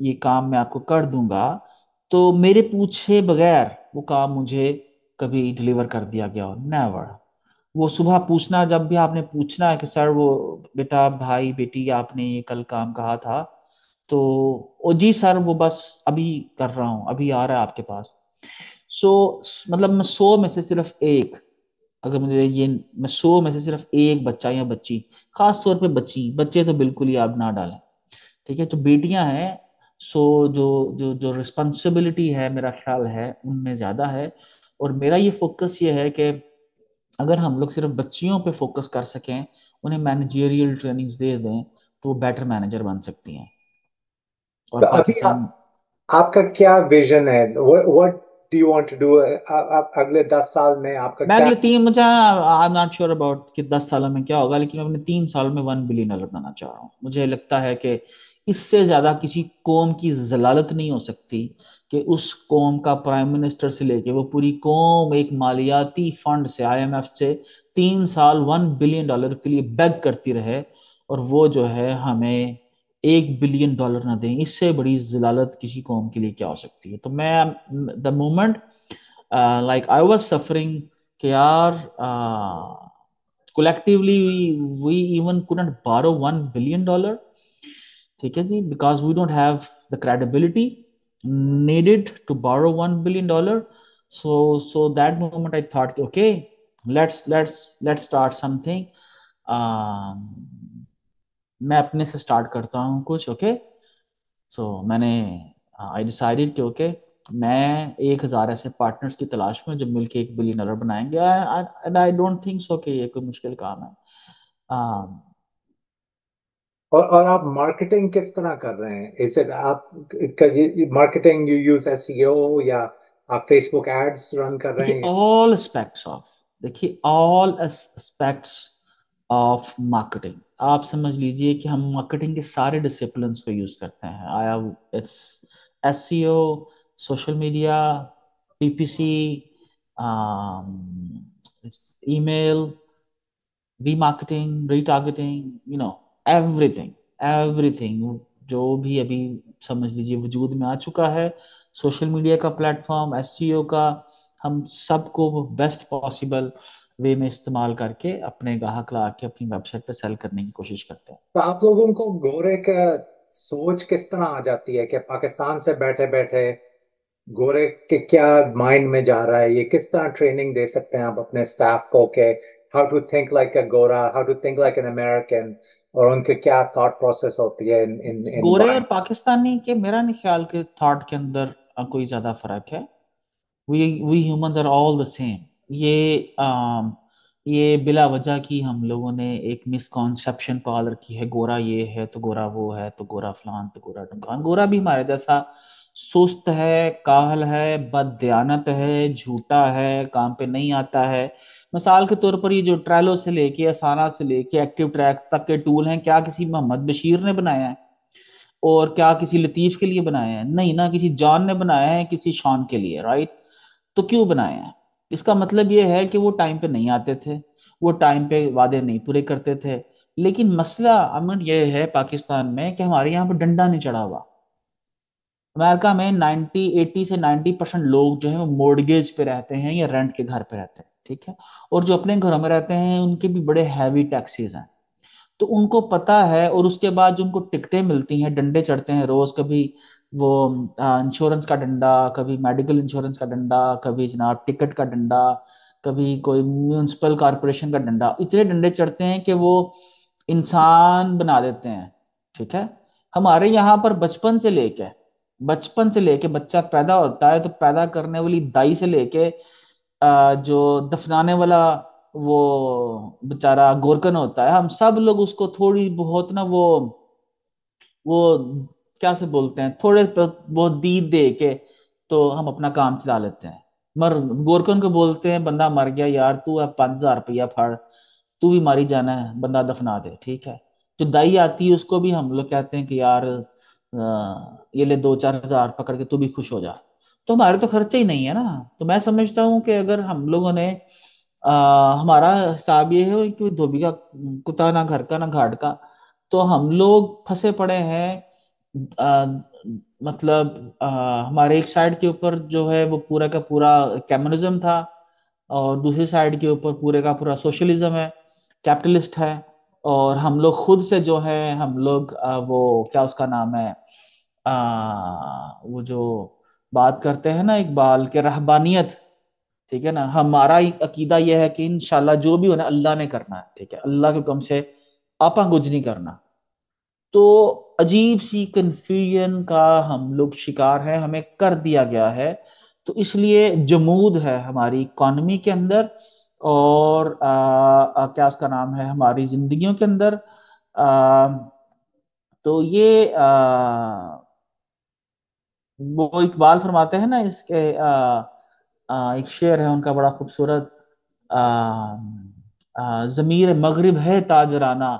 ये काम मैं आपको कर दूंगा, तो मेरे पूछे बगैर वो काम मुझे कभी डिलीवर कर दिया गया हो, नेवर। वो सुबह पूछना, जब भी आपने पूछना है कि सर वो बेटा, भाई, बेटी, आपने ये कल काम कहा था, तो ओ जी सर, वो बस अभी कर रहा हूँ, अभी आ रहा है आपके पास। मतलब मैं 100 में से सिर्फ एक, अगर मुझे ये, मैं 100 में से सिर्फ एक बच्चा या बच्ची, खास तौर पे बच्ची, बच्चे तो बिल्कुल ही आप ना डालें। ठीक है। जो बेटियां हैं, सो जो जो जो रिस्पॉन्सिबिलिटी है, मेरा ख्याल है उनमें ज्यादा है। और मेरा ये फोकस ये है कि अगर हम लोग सिर्फ बच्चियों पे फोकस कर सकें, उन्हें मैनेजरियल ट्रेनिंग्स दे दें, तो वो बेटर मैनेजर बन सकती हैं। तो और अभी पाकिस्तान, आपका क्या विजन है, what do you want to do? आप अगले 10 साल में आपका मैं क्या? अगले तीन, मुझे I am not sure about कि 10 सालों में क्या होगा, लेकिन मैं अपने 3 साल में $1 बिलियन बनाना चाह रहा हूँ। मुझे लगता है कि इससे ज्यादा किसी कौम की जलालत नहीं हो सकती कि उस कौम का प्राइम मिनिस्टर से लेके वो पूरी कौम एक मालियाती फंड से, IMF से, 3 साल $1 बिलियन के लिए बेग करती रहे, और वो जो है हमें $1 बिलियन ना दें। इससे बड़ी जलालत किसी कौम के लिए क्या हो सकती है? तो मैं, the moment like I was suffering कि यार, collectively we even couldn't borrow $1 billion. ठीक है जी, because we don't have the credibility needed to borrow $1 billion. So that moment I thought, okay, let's start something। मैं अपने से start करता हूँ कुछ। ओके। मैंने, आई डिसाइडेड कि ओके, मैं 1,000 ऐसे पार्टनर्स की तलाश में जो मिलके $1 बिलियन बनाएंगे। And I don't think so कि ये कोई मुश्किल काम है। um, और आप मार्केटिंग किस तरह कर रहे हैं? इसे आप मार्केटिंग यू यूज एसईओ या आप फेसबुक एड्स रन कर रहे देखिए हैं? ऑल एस्पेक्ट्स ऑफ देखिए ऑल एस्पेक्ट्स ऑफ मार्केटिंग, आप समझ लीजिए कि हम मार्केटिंग के सारे डिसिप्लिन्स को यूज करते हैं। आया, it's SEO, social media, PPC, email, remarketing, retargeting, everything, everything जो भी अभी समझ लीजिए वजूद में आ चुका है, सोशल मीडिया का प्लेटफॉर्म, एसईओ का, हम सबको बेस्ट पॉसिबल वे में इस्तेमाल करके अपने ग्राहक ला के अपनी वेबसाइट पे सेल करने की कोशिश करते हैं। तो आप लोगों को गोरे का सोच किस तरह आ जाती है कि पाकिस्तान से बैठे बैठे गोरे के क्या माइंड में जा रहा है? ये किस तरह ट्रेनिंग दे सकते हैं आप अपने स्टाफ को कि how to think like a गोरा, how to think like an American, और उनके क्या थॉट प्रोसेस होती है इन इन इन गोरे और बाइंग? पाकिस्तानी के मेरा नहीं ख्याल के थॉट के अंदर कोई ज्यादा फर्क है। We humans are all the same. ये ये बिला वजह की हम लोगों ने एक मिसकॉन्सेप्शन पाल रखी है, गोरा ये है तो गोरा वो है तो गोरा फलान तो गोरा ढमकान। गोरा भी हमारे जैसा सुस्त है, काहल है, बददयानत है, झूठा है, काम पे नहीं आता है। मिसाल के तौर पर ये जो ट्रेलो से लेके असाना से लेके एक्टिव ट्रैक तक के टूल हैं, क्या किसी मोहम्मद बशीर ने बनाया है? और क्या किसी लतीफ के लिए बनाया है? नहीं ना, किसी जॉन ने बनाया है, किसी शॉन के लिए, राइट? तो क्यों बनाया है? इसका मतलब ये है कि वो टाइम पे नहीं आते थे, वो टाइम पे वादे नहीं पूरे करते थे। लेकिन मसला अमन ये है पाकिस्तान में कि हमारे यहाँ पर डंडा नहीं चढ़ा हुआ। अमेरिका में 80 से 90% लोग जो है वो मोर्गेज पे रहते हैं या रेंट के घर पे रहते हैं, ठीक है। और जो अपने घरों में रहते हैं उनके भी बड़े हैवी टैक्सेस हैं। तो उनको पता है, और उसके बाद जो उनको टिकटें मिलती हैं, डंडे चढ़ते हैं रोज, कभी वो इंश्योरेंस का डंडा, कभी मेडिकल इंश्योरेंस का डंडा, कभी जनाब टिकट का डंडा, कभी कोई म्यूनिसिपल कॉरपोरेशन का डंडा, इतने डंडे चढ़ते हैं कि वो इंसान बना देते हैं, ठीक है। हमारे यहाँ पर बचपन से लेके बच्चा पैदा होता है तो पैदा करने वाली दाई से लेके जो दफनाने वाला वो बेचारा गोरकन होता है, हम सब लोग उसको थोड़ी बहुत ना वो क्या से बोलते हैं, बहुत दी दे के तो हम अपना काम चला लेते हैं। मर गोरकन को बोलते हैं बंदा मर गया यार, तू अब 5,000 रुपया फाड़, तू भी मारी जाना है, बंदा दफना दे, ठीक है। जो दाई आती है उसको भी हम लोग कहते हैं कि यार ये ले 2-4 हजार पकड़ के तू भी खुश हो जा। तो हमारे तो खर्चे ही नहीं है ना। तो मैं समझता हूँ कि अगर हम लोगों ने हमारा हिसाब ये है कि धोबी का कुत्ता ना घर का ना घाट का, तो हम लोग फंसे पड़े हैं। आ, मतलब हमारे एक साइड के ऊपर जो है वो पूरा का पूरा कम्युनिज्म था, और दूसरी साइड के ऊपर पूरे का पूरा सोशलिज्म है, कैपिटलिस्ट है। और हम लोग खुद से जो है हम लोग वो क्या उसका नाम है, वो जो बात करते हैं ना इकबाल के, रहबानियत, ठीक है ना। हमारा अकीदा यह है कि इंशाल्लाह जो भी होना अल्लाह ने करना है, ठीक है, अल्लाह के हुक्म से आपा कुछ नहीं करना। तो अजीब सी कंफ्यूजन का हम लोग शिकार है, हमें कर दिया गया है। तो इसलिए जमूद है हमारी इकॉनमी के अंदर, और क्या उसका नाम है, हमारी जिंदगियों के अंदर। आ, तो ये वो इकबाल फरमाते हैं ना इसके, एक शेर है उनका बड़ा खूबसूरत, जमीर मगरिब है ताजराना,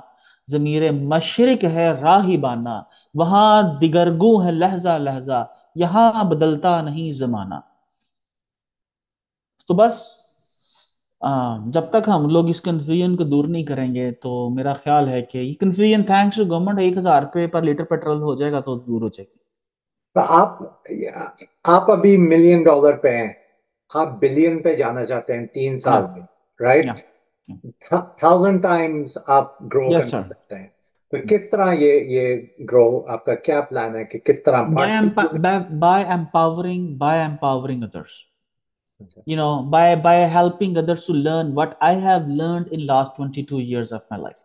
जमीर मशरिक है राहिबाना, वहां दिगरगू है लहजा लहजा, यहाँ बदलता नहीं जमाना। तो बस जब तक हम लोग इस कंफ्यूजन को दूर नहीं करेंगे तो मेरा ख्याल है कि ये कंफ्यूजन थैंक्स टू गवर्नमेंट 1,000 रुपये पर लीटर पेट्रोल हो जाएगा तो दूर हो जाएगी। तो आप अभी $1 million पे हैं, आप बिलियन पे जाना चाहते हैं 3 साल या में, या राइट? 1,000 times आप ग्रो यस करना सर। चाहते हैं। तो किस तरह ये ग्रो, आपका क्या प्लान है कि किस तरह partnership? By empowering others, by helping others to learn what I have learned in last 22 years of my life।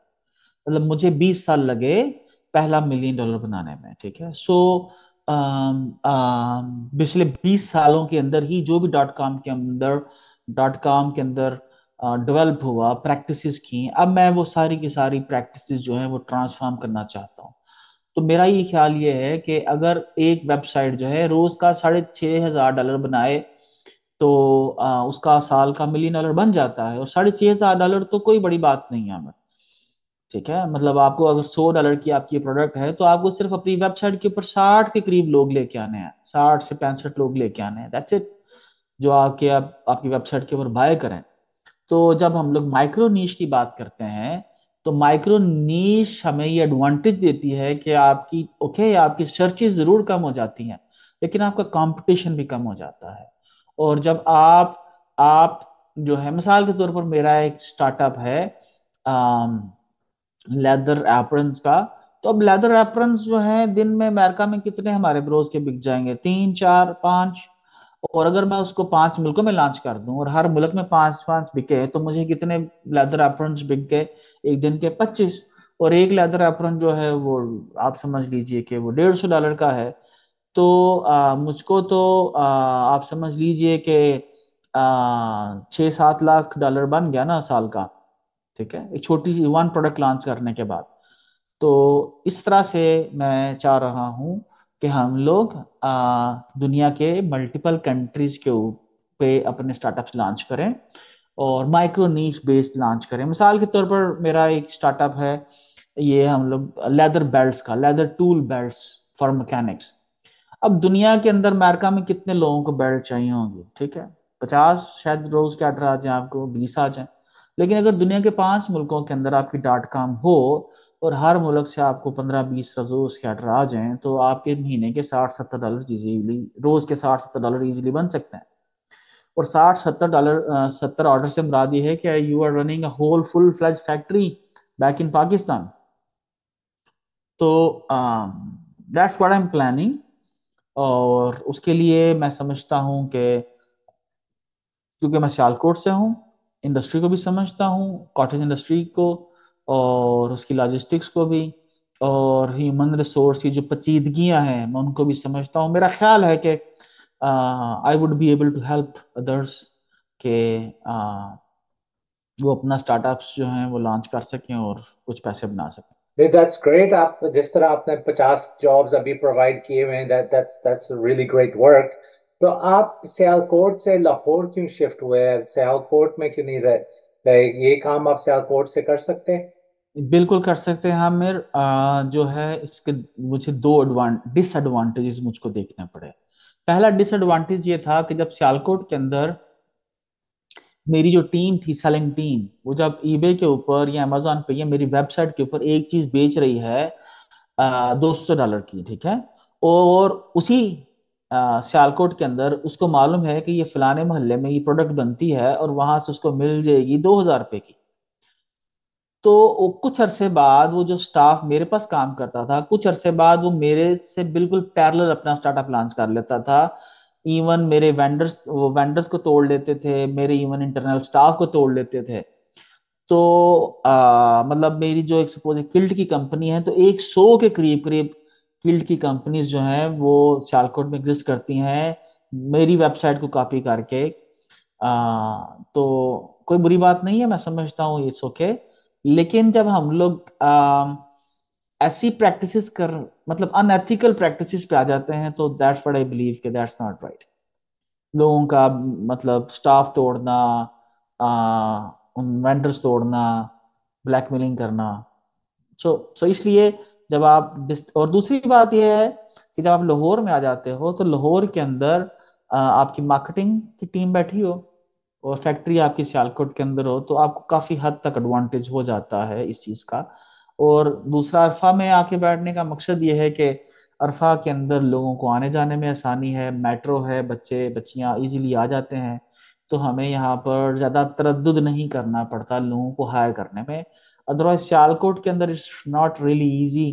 मतलब मुझे 20 साल लगे पहला $1 million बनाने में, ठीक है। सो पिछले 20 सालों के अंदर ही जो भी डॉट कॉम के अंदर डेवलप हुआ, प्रैक्टिसेस की, अब मैं वो सारी की सारी प्रैक्टिसेस जो है वो ट्रांसफॉर्म करना चाहता हूँ। तो मेरा ये ख्याल ये है कि अगर एक वेबसाइट जो है रोज का $6,500 बनाए तो उसका साल का $1 million बन जाता है। और $6,500 तो कोई बड़ी बात नहीं है हमें, ठीक है। मतलब आपको अगर $100 की आपकी प्रोडक्ट है तो आपको सिर्फ अपनी वेबसाइट के ऊपर 60 के करीब लोग लेके आने हैं, 60 से 65 लोग लेके आने हैं, दैट्स इट। जो आपकी वेबसाइट के ऊपर बाय करें। तो जब हम लोग माइक्रो नीश की बात करते हैं, तो माइक्रो नीश हमें ये एडवांटेज देती है कि आपकी सर्चेज जरूर कम हो जाती हैं, लेकिन आपका कंपटीशन भी कम हो जाता है। और जब आप जो है, मिसाल के तौर पर मेरा एक स्टार्टअप है लेदर एप्रन्स का। तो अब लेदर एप्रन्स जो है, दिन में अमेरिका में कितने हमारे ब्रोज के बिक जाएंगे? 3 4 5। और अगर मैं उसको 5 मुल्कों में लॉन्च कर दूं और हर मुल्क में 5 5 बिके, तो मुझे कितने लेदर एप्रन्स बिक गए? एक दिन के 25। और एक लेदर एप्रन जो है वो, आप समझ लीजिए कि वो $150 का है। तो मुझको तो आप समझ लीजिए कि 6 7 लाख डॉलर बन गया ना साल का। ठीक है, एक छोटी सी वन प्रोडक्ट लॉन्च करने के बाद। तो इस तरह से मैं चाह रहा हूँ कि हम लोग दुनिया के मल्टीपल कंट्रीज के पे अपने स्टार्टअप्स लॉन्च करें और माइक्रो नीश बेस्ड लॉन्च करें। मिसाल के तौर पर मेरा एक स्टार्टअप है, ये हम लोग लेदर बेल्ट्स का, leather tool belts for mechanics. अब दुनिया के अंदर अमेरिका में कितने लोगों को बेल्ट चाहिए होंगे? ठीक है, 50 शायद रोज के ऑर्डर आ जाए, आपको 20 आ जाए। लेकिन अगर दुनिया के 5 मुल्कों के अंदर आपकी डॉट कॉम हो और हर मुल्क से आपको 15 20 रोज के ऑर्डर आ जाएं, तो आपके महीने के 60 70 डॉलर इजीली, रोज के 60 70 डॉलर इजीली बन सकते हैं। और 60 70 डॉलर 70 ऑर्डर से मुराद ये है कि you are running a whole full fledge factory back in Pakistan. तो that's what I am planning. और उसके लिए मैं समझता हूँ कि, क्योंकि मैं सियालकोट से हूँ, इंडस्ट्री को भी समझता हूँ, कॉटेज इंडस्ट्री को और उसकी लॉजिस्टिक्स को भी, और ह्यूमन रिसोर्स की जो पेचीदगियां हैं मैं उनको भी समझता हूँ। मेरा ख्याल है कि I would be able to help others के वो अपना स्टार्टअप्स जो हैं वो लॉन्च कर सकें और कुछ पैसे बना सकें। That's great. आप जिस तरह आपने 50 जॉब्स अभी प्रोवाइड किए हुए हैं, दैट्स रियली ग्रेट वर्क। तो आप सियालकोट से लाहौर क्यों शिफ्ट हुए हैं? सियालकोट में क्यों नहीं रहे? ये काम आप सियालकोट से कर सकते हैं? बिल्कुल कर सकते हैं आमिर। जो है इसके, मुझे दो डिसएडवांटेजेस मुझको देखने पड़े। पहला डिसएडवांटेज ये था कि जब सियालकोट के अंदर मेरी जो टीम थी, सेलिंग टीम, वो जब ईबे के ऊपर या अमेजोन पे या मेरी वेबसाइट के ऊपर एक चीज बेच रही है $200 की, ठीक है, और उसी सियालकोट के अंदर उसको मालूम है कि ये फलाने मोहल्ले में ये प्रोडक्ट बनती है और वहां से उसको मिल जाएगी $2000 की। तो वो कुछ अरसे बाद, वो जो स्टाफ मेरे पास काम करता था, कुछ अरसे बाद वो मेरे से बिल्कुल पैरेलल अपना स्टार्टअप लॉन्च कर लेता था। इवन मेरे वेंडर्स को तोड़ लेते थे, मेरे इवन इंटरनल स्टाफ को तोड़ लेते थे। तो मतलब मेरी जो एक सपोज किल्ट की कंपनी है, तो 100 के करीब करीब किल्ट की कंपनीज जो हैं वो सियालकोट में एग्जिस्ट करती हैं, मेरी वेबसाइट को कॉपी करके। तो कोई बुरी बात नहीं है, मैं समझता हूँ इट्स ओके। लेकिन जब हम लोग ऐसी प्रैक्टिसेस कर, मतलब अनएथिकल प्रैक्टिसेस पे आ जाते हैं, तो दैट्स व्हाट आई बिलीव कि दैट्स नॉट राइट। लोगों का मतलब स्टाफ तोड़ना, उन वेंडर्स तोड़ना, ब्लैकमेलिंग करना। सो इसलिए जब आप और दूसरी बात यह है कि जब आप लाहौर में आ जाते हो, तो लाहौर के अंदर आपकी मार्केटिंग की टीम बैठी हो और फैक्ट्री आपकी सियालकोट के अंदर हो, तो आपको काफी हद तक एडवांटेज हो जाता है इस चीज का। और दूसरा, अरफा में आके बैठने का मकसद ये है कि अरफा के अंदर लोगों को आने जाने में आसानी है, मेट्रो है, बच्चे बच्चियां इजीली आ जाते हैं। तो हमें यहाँ पर ज्यादा तरद्दुद नहीं करना पड़ता लोगों को हायर करने में। अदरवाइज सियालकोट के अंदर it's not really easy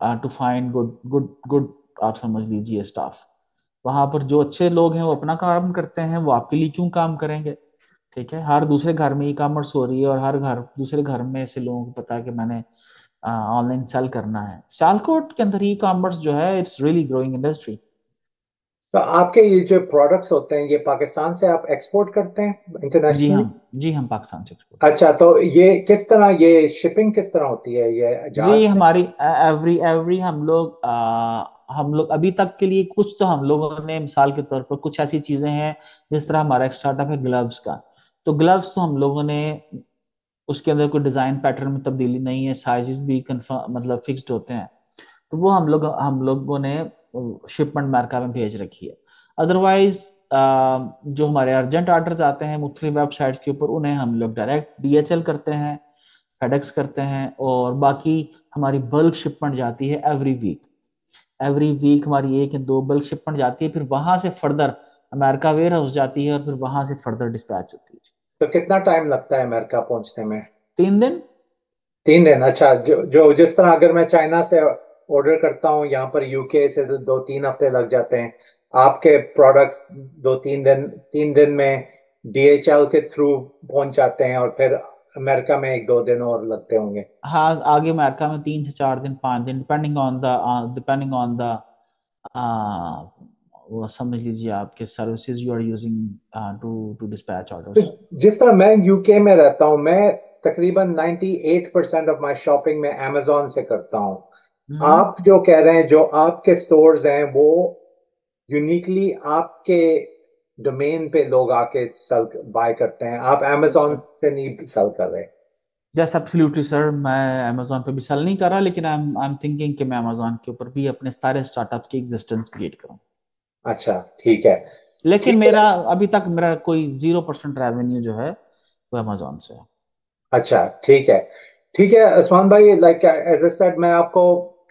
to find good good good, आप समझ लीजिए, स्टाफ। वहां पर जो अच्छे लोग हैं वो अपना काम करते हैं, वो आपके लिए क्यों काम करेंगे? ठीक है, हर दूसरे घर में ई कॉमर्स हो रही है और हर दूसरे घर में ऐसे लोगों को पता है कि मैंने ऑनलाइन सेल करना है। सियालकोट के अंदर ई कॉमर्स जो है, इट्स रियली ग्रोइंग इंडस्ट्री। तो आपके ये जो प्रोडक्ट्स होते हैं, ये पाकिस्तान से आप एक्सपोर्ट करते हैं जी इंटरनेशनली? हम जी हम पाकिस्तान से एक्सपोर्ट करते अच्छा, तो ये किस तरह, ये शिपिंग किस तरह होती है? ये हैं। जहाज जी से? हमारी एवरी एवरी हम लोग अभी तक के लिए कुछ तो हम लोगों ने, मिसाल के तौर पर कुछ ऐसी चीजें हैं, जिस तरह हमारा एक स्टार्टअप है ग्लव्स का। तो ग्लव्स तो हम लोगों ने, उसके अंदर कोई डिजाइन पैटर्न में तब्दीली नहीं है, साइजेस भी कंफर्म मतलब फिक्स्ड होते हैं। तो वो हम लोगों ने शिपमेंट अमेरिका में भेज रखी है। अदरवाइज जो हमारे अर्जेंट ऑर्डर्स आते हैं मुख्तलिफ वेबसाइट्स के ऊपर, उन्हें हम लोग डायरेक्ट डीएचएल करते हैं, फेडेक्स करते हैं, और बाकी हमारी बल्क शिपमेंट जाती है एवरी वीक। एवरी वीक हमारी 1 या 2 बल्क शिपमेंट जाती है, फिर वहां से फर्दर अमेरिका वेयर हाउस जाती है, और फिर वहां से फर्दर डिस्पैच होती है। तो कितना टाइम लगता है अमेरिका पहुंचने में? 3 दिन। 3 दिन? अच्छा। जो जो जिस तरह अगर मैं चाइना से ऑर्डर करता हूँ यहाँ पर यूके से, तो 2-3 हफ्ते लग जाते हैं। आपके प्रोडक्ट्स 2-3 दिन, 3 दिन में डीएचएल के थ्रू पहुंच जाते हैं, और फिर अमेरिका में 1-2 दिन और लगते होंगे। हाँ, आगे अमेरिका में 3 से 4 दिन, 5 दिन, डिपेंडिंग ऑन द वो समझ लीजिए आपके services you are using to to dispatch तो ऑर्डर्स। जिस तरह मैं यूके में रहता हूँ, मैं तकरीबन 98% ऑफ माई शॉपिंग में अमेजोन से करता हूँ। हम्म। आप जो कह रहे हैं, जो आपके स्टोर्स हैं, वो यूनिकली आपके डोमेन पे लोग आके सेल बाय करते हैं, आप अमेजोन से नहीं सेल कर रहे? जस्ट एब्सोल्युटली सर, मैं अमेजोन पे भी सेल नहीं कर रहा, लेकिन आई एम थिंकिंग कि मैं अमेजोन के ऊपर भी अपने सारे स्टार्टअप्स की एग्जिस्टेंस क्रिएट करूं। अच्छा, ठीक है। लेकिन ठीक मेरा है। अभी तक मेरा कोई 0% रेवेन्यू जो है वो अमेजोन से है। अच्छा, ठीक है। ठीक है उस्मान भाई, लाइक एज आई सेड, मैं आपको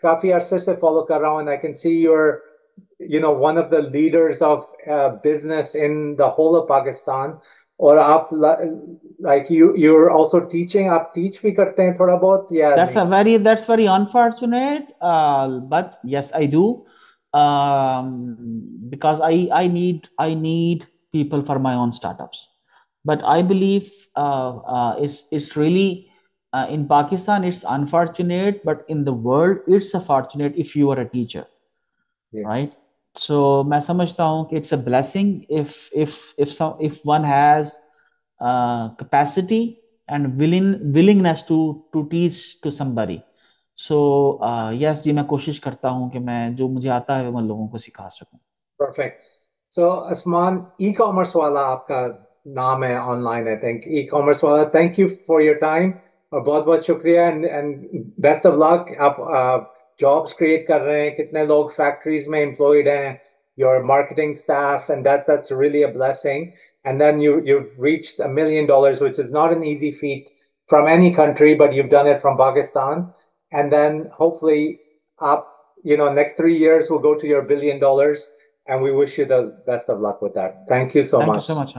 काफी अरसे से फॉलो कर रहा हूँ, and I can see you're one of the leaders of business in the whole of Pakistan. और आप like you are also teaching, आप टीच भी करते हैं थोड़ा बहुत या नहीं? That's very unfortunate, but yes, I do, because I need people for my own startups. But I believe it's really in Pakistan it's unfortunate, but in the world it's a fortunate if you are a teacher, ji. right? So मैं समझता हूँ कि it's a blessing if one has capacity and willingness to teach to somebody. So yes जी, मैं कोशिश करता हूँ कि मैं जो मुझे आता है मैं लोगों को सिखा सकूं। परफेक्ट। सो आसमान ई कॉमर्स वाला आपका नाम है online, I think e commerce वाला। Thank you for your time, और बहुत बहुत शुक्रिया, एंड बेस्ट ऑफ लक। आप जॉब्स क्रिएट कर रहे हैं, कितने लोग फैक्ट्रीज में एम्प्लॉयड हैं, your marketing staff, and that's really a blessing. And then you've reached $1 million, which is not an easy feat from any country, but you've done it from Pakistan. And then hopefully up, next 3 years will go to your $1 billion, and we wish you the best of luck with that. Thank you so thank you much. So much.